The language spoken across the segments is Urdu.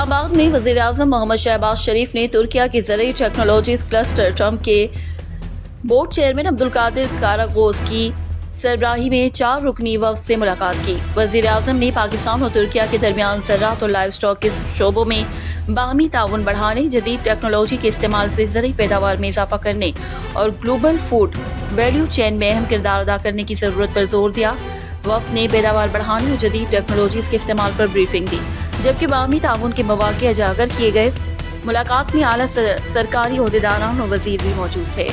اسلام آباد میں وزیر اعظم محمد شہباز شریف نے ترکیہ کی زرعی ٹیکنالوجیز کلسٹر ٹرمپ کے بورڈ چیئرمین عبدالقادر کاراگوز کی سربراہی میں 4 رکنی وفد سے ملاقات کی۔ وزیر اعظم نے پاکستان اور ترکیہ کے درمیان زراعت اور لائیو اسٹاک کے شعبوں میں باہمی تعاون بڑھانے، جدید ٹیکنالوجی کے استعمال سے زرعی پیداوار میں اضافہ کرنے اور گلوبل فوڈ ویلیو چین میں اہم کردار ادا کرنے کی ضرورت پر زور دیا۔ وفد نے پیداوار بڑھانے اور جدید ٹیکنالوجیز کے استعمال پر بریفنگ دی، جبکہ باہمی تعاون کے مواقع اجاگر کیے گئے۔ ملاقات میں اعلیٰ سرکاری عہدیداران اور وزیر بھی موجود تھے۔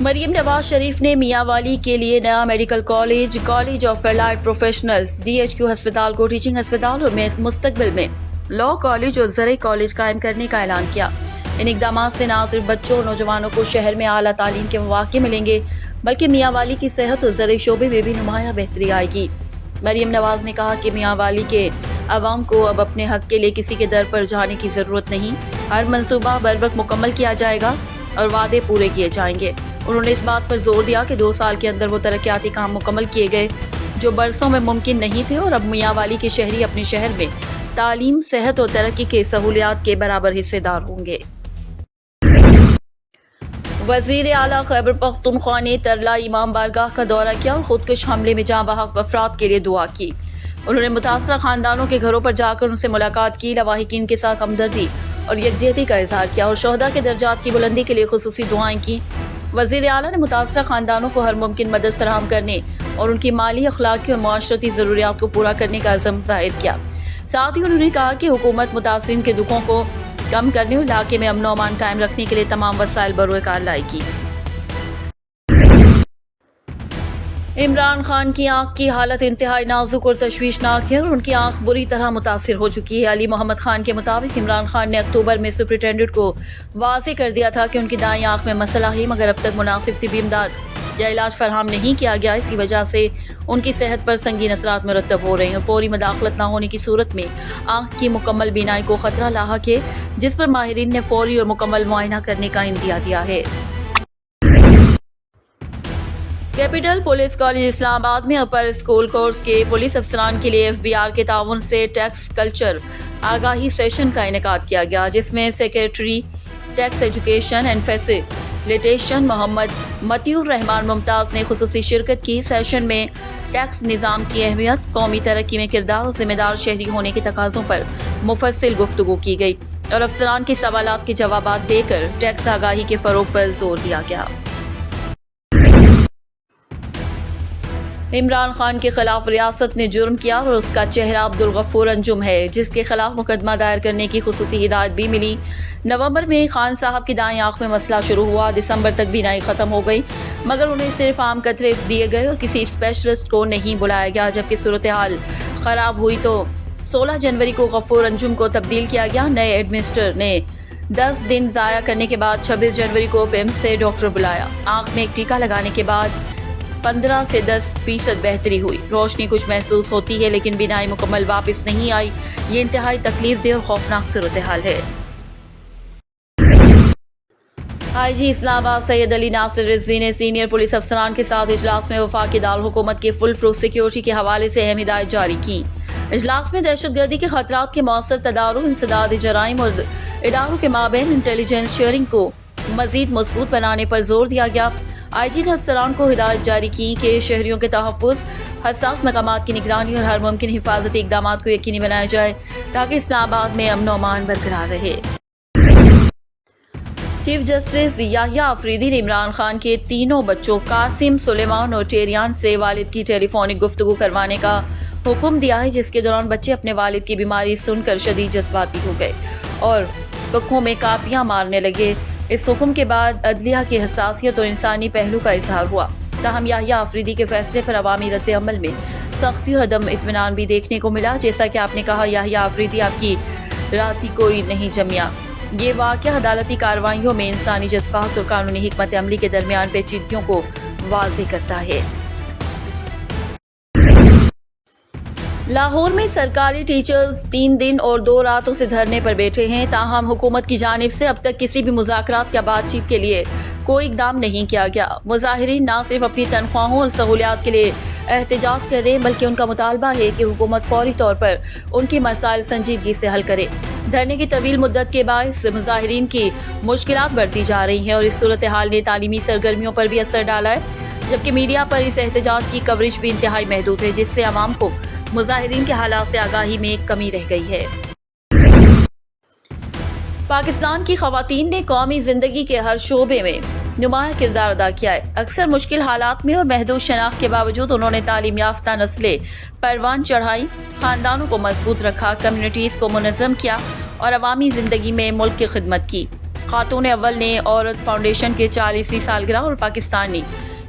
مریم نواز شریف نے میاں والی کے لیے نیا medical college of allied professionals DHQ ہسپتال کو ٹیچنگ ہسپتال اور مستقبل میں لاء کالج اور زرعی کالج قائم کرنے کا اعلان کیا۔ ان اقدامات سے نہ صرف بچوں اور نوجوانوں کو شہر میں اعلیٰ تعلیم کے مواقع ملیں گے، بلکہ میاں والی کی صحت اور زرعی شعبے میں بھی نمایاں بہتری آئے گی۔ مریم نواز نے کہا کہ میاں والی کے عوام کو اب اپنے حق کے لیے کسی کے در پر جانے کی ضرورت نہیں، ہر منصوبہ بروقت مکمل کیا جائے گا اور وعدے پورے کیے جائیں گے۔ انہوں نے اس بات پر زور دیا کہ 2 سال کے اندر وہ ترقیاتی کام مکمل کیے گئے جو برسوں میں ممکن نہیں تھے، اور اب میاں والی کے شہری اپنے شہر میں تعلیم، صحت اور ترقی کے سہولیات کے برابر حصے دار ہوں گے۔ وزیر اعلیٰ خیبر پختونخوا نے ترلا امام بارگاہ کا دورہ کیا اور خودکش حملے میں جاں بحق افراد کے لیے دعا کی۔ انہوں نے متاثرہ خاندانوں کے گھروں پر جا کر ان سے ملاقات کی، لواحقین کے ساتھ ہمدردی اور یکجہتی کا اظہار کیا اور شہداء کے درجات کی بلندی کے لیے خصوصی دعائیں کی۔ وزیر اعلیٰ نے متاثرہ خاندانوں کو ہر ممکن مدد فراہم کرنے اور ان کی مالی، اخلاقی اور معاشرتی ضروریات کو پورا کرنے کا عزم ظاہر کیا۔ ساتھ ہی انہوں نے کہا کہ حکومت متاثرین کے دکھوں کو کم کرنے اور علاقے میں امن و امان قائم رکھنے کے لیے تمام وسائل بروئے کار لائے گی۔ عمران خان کی آنکھ کی حالت انتہائی نازک اور تشویشناک ہے اور ان کی آنکھ بری طرح متاثر ہو چکی ہے۔ علی محمد خان کے مطابق عمران خان نے اکتوبر میں سپرنٹینڈنٹ کو واضح کر دیا تھا کہ ان کی دائیں آنکھ میں مسئلہ ہے، مگر اب تک مناسب طبی امداد یا علاج فراہم نہیں کیا گیا۔ اسی وجہ سے ان کی صحت پر سنگین اثرات مرتب ہو رہے ہیں اور فوری مداخلت نہ ہونے کی صورت میں آنکھ کی مکمل بینائی کو خطرہ لاحق ہے، جس پر ماہرین نے فوری اور مکمل معائنہ کرنے کا اندیا دیا ہے۔ کیپٹل پولیس کالج اسلام آباد میں اپر اسکول کورس کے پولیس افسران کے لیے FBR کے تعاون سے ٹیکس کلچر آگاہی سیشن کا انعقاد کیا گیا، جس میں secretary tax education and facilitation Muhammad Muti ur Rahman Mumtaz نے خصوصی شرکت کی۔ سیشن میں ٹیکس نظام کی اہمیت، قومی ترقی میں کردار اور ذمہ دار شہری ہونے کے تقاضوں پر مفصل گفتگو کی گئی اور افسران کے سوالات کے جوابات دے کر ٹیکس آگاہی کے فروغ پر زور دیا گیا۔ عمران خان کے خلاف ریاست نے جرم کیا اور اس کا چہرہ عبدالغفور انجم ہے، جس کے خلاف مقدمہ دائر کرنے کی خصوصی ہدایت بھی ملی۔ نومبر میں خان صاحب کی دائیں آنکھ میں مسئلہ شروع ہوا، دسمبر تک بینائی ختم ہو گئی، مگر انہیں صرف عام قطرے دیے گئے اور کسی اسپیشلسٹ کو نہیں بلایا گیا۔ جبکہ صورتحال خراب ہوئی تو 16 جنوری کو غفور انجم کو تبدیل کیا گیا۔ نئے ایڈمنسٹر نے 10 دن ضائع کرنے کے بعد 26 جنوری کو PIMS سے ڈاکٹر بلایا۔ آنکھ میں ایک ٹیکہ لگانے کے بعد 15 سے 10% بہتری ہوئی، روشنی کچھ محسوس ہوتی ہے لیکن بینائی مکمل واپس نہیں آئی۔ یہ انتہائی تکلیف دہ اور خوفناک صورتحال ہے۔ IG اسلام آباد سید علی ناصر رضوی نے سینئر پولیس افسران کے ساتھ اجلاس میں وفاقی دارالحکومت کے فل پروف سیکیورٹی کے حوالے سے اہم ہدایت جاری کی۔ اجلاس میں دہشت گردی کے خطرات کے مؤثر تدارک، انسداد جرائم اور اداروں کے مابین انٹیلیجنس شیئرنگ کو مزید مضبوط بنانے پر زور دیا گیا۔ IG نے افسران کو ہدایت جاری کی کہ شہریوں کے تحفظ، حساس مقامات کی نگرانی اور ہر ممکن حفاظتی اقدامات کو یقینی بنایا جائے تاکہ اسلام آباد میں امن و امان برقرار رہے۔ چیف جسٹس یحییٰ آفریدی نے عمران خان کے 3 بچوں قاسم، سلیمان اور ٹیریان سے والد کی ٹیلی فونک گفتگو کروانے کا حکم دیا ہے، جس کے دوران بچے اپنے والد کی بیماری سن کر شدید جذباتی ہو گئے اور پنکھوں میں کاپیاں مارنے لگے۔ اس حکم کے بعد عدلیہ کی حساسیت اور انسانی پہلو کا اظہار ہوا، تاہم یحییٰ آفریدی کے فیصلے پر عوامی رد عمل میں سختی اور عدم اطمینان بھی دیکھنے کو ملا۔ جیسا کہ آپ نے کہا، یحییٰ آفریدی آپ کی راتی کوئی نہیں جمیا۔ یہ واقعہ عدالتی کارروائیوں میں انسانی جذبات اور قانونی حکمت عملی کے درمیان پیچیدگیوں کو واضح کرتا ہے۔ لاہور میں سرکاری ٹیچرز 3 دن اور 2 راتوں سے دھرنے پر بیٹھے ہیں، تاہم حکومت کی جانب سے اب تک کسی بھی مذاکرات یا بات چیت کے لیے کوئی اقدام نہیں کیا گیا۔ مظاہرین نہ صرف اپنی تنخواہوں اور سہولیات کے لیے احتجاج کر رہے ہیں، بلکہ ان کا مطالبہ ہے کہ حکومت فوری طور پر ان کے مسائل سنجیدگی سے حل کرے۔ دھرنے کی طویل مدت کے باعث مظاہرین کی مشکلات بڑھتی جا رہی ہیں اور اس صورتحال نے تعلیمی سرگرمیوں پر بھی اثر ڈالا ہے، جبکہ میڈیا پر اس احتجاج کی کوریج بھی انتہائی محدود ہے، جس سے عوام کو مظاہرین کے حالات سے آگاہی میں کمی رہ گئی ہے۔ پاکستان کی خواتین نے قومی زندگی کے ہر شعبے میں نمایاں کردار ادا کیا ہے۔ اکثر مشکل حالات میں اور محدود شناخت کے باوجود انہوں نے تعلیم یافتہ نسلیں پروان چڑھائیں، خاندانوں کو مضبوط رکھا، کمیونٹیز کو منظم کیا اور عوامی زندگی میں ملک کی خدمت کی۔ خاتون اول نے عورت فاؤنڈیشن کے 40ویں سالگرہ اور پاکستانی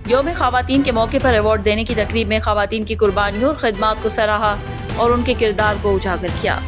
یوم خواتین کے موقع پر ایوارڈ دینے کی تقریب میں خواتین کی قربانیوں اور خدمات کو سراہا اور ان کے کردار کو اجاگر کیا۔